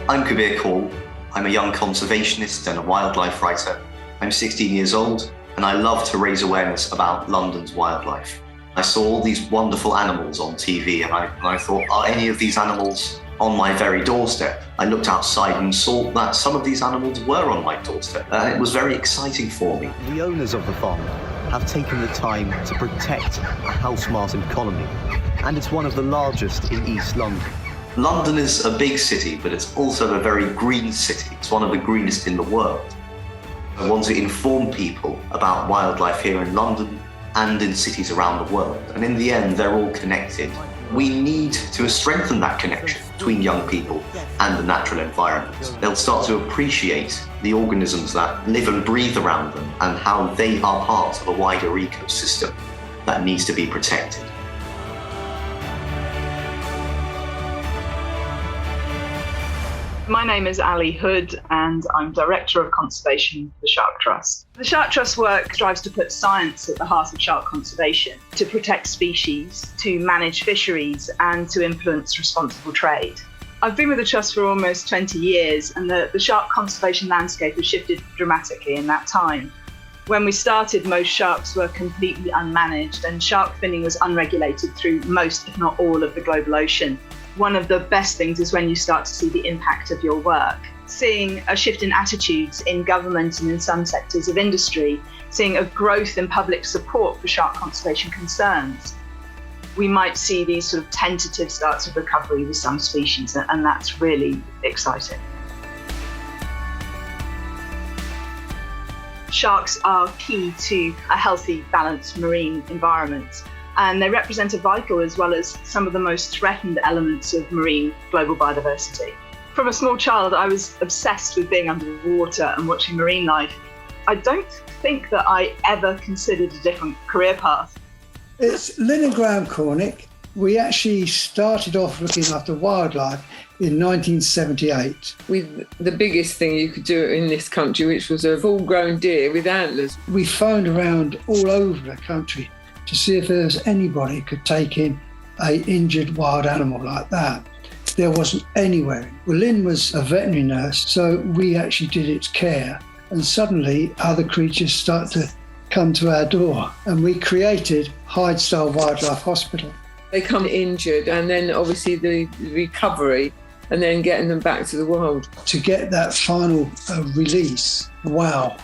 I'm Kabir Kaul. I'm a young conservationist and a wildlife writer. I'm 16 years old and I love to raise awareness about London's wildlife. I saw all these wonderful animals on TV and I thought, are any of these animals on my very doorstep? I looked outside and saw that some of these animals were on my doorstep. It was very exciting for me. The owners of the farm have taken the time to protect a house martin colony, and it's one of the largest in East London. London is a big city, but it's also a very green city. It's one of the greenest in the world. I want to inform people about wildlife here in London and in cities around the world. And in the end, they're all connected. We need to strengthen that connection between young people and the natural environment. They'll start to appreciate the organisms that live and breathe around them and how they are part of a wider ecosystem that needs to be protected. My name is Ali Hood and I'm Director of Conservation for the Shark Trust. The Shark Trust work strives to put science at the heart of shark conservation, to protect species, to manage fisheries and to influence responsible trade. I've been with the Trust for almost 20 years and the shark conservation landscape has shifted dramatically in that time. When we started, most sharks were completely unmanaged and shark finning was unregulated through most, if not all, of the global ocean. One of the best things is when you start to see the impact of your work. Seeing a shift in attitudes in government and in some sectors of industry, seeing a growth in public support for shark conservation concerns. We might see these sort of tentative starts of recovery with some species, and that's really exciting. Sharks are key to a healthy, balanced marine environment. And they represent a vital as well as some of the most threatened elements of marine global biodiversity. From a small child, I was obsessed with being under the water and watching marine life. I don't think that I ever considered a different career path. It's Lynn and Graham Cornick. We actually started off looking after wildlife in 1978. With the biggest thing you could do in this country, which was a full-grown deer with antlers. We phoned around all over the country to see if there was anybody who could take in an injured wild animal like that. There wasn't anywhere. Well, Lynn was a veterinary nurse, so we actually did its care. And suddenly other creatures start to come to our door. And we created Hyde-style Wildlife Hospital. They come injured and then obviously the recovery and then getting them back to the wild. To get that final release, wow.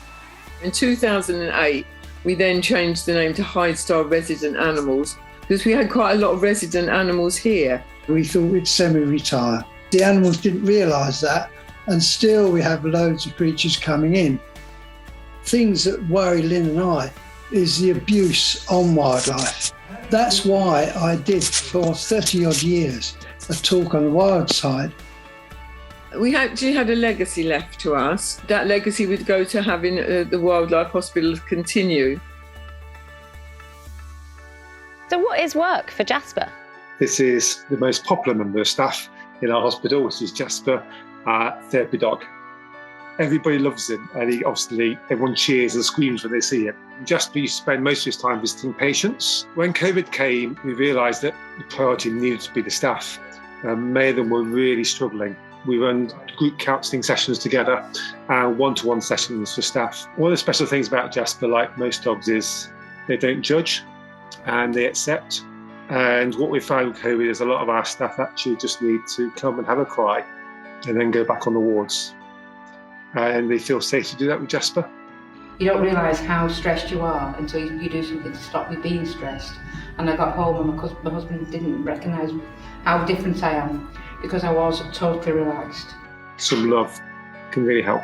In 2008, we then changed the name to Hyde-style Resident Animals because we had quite a lot of resident animals here. We thought we'd semi-retire. The animals didn't realise that, and still we have loads of creatures coming in. Things that worry Lynn and I is the abuse on wildlife. That's why I did for 30 odd years a talk on the wild side. We actually had a legacy left to us. That legacy would go to having the Wildlife Hospital continue. So what is work for Jasper? This is the most popular member of staff in our hospital, which is Jasper, therapy dog. Everybody loves him and everyone cheers and screams when they see him. Jasper used to spend most of his time visiting patients. When COVID came, we realised that the priority needed to be the staff. Many of them were really struggling. We run group counselling sessions together and one-to-one sessions for staff. One of the special things about Jasper, like most dogs, is they don't judge and they accept. And what we found with COVID is a lot of our staff actually just need to come and have a cry and then go back on the wards. And they feel safe to do that with Jasper. You don't realise how stressed you are until you do something to stop you being stressed. And I got home and my husband didn't recognise how different I am, because I was totally relaxed. Some love can really help.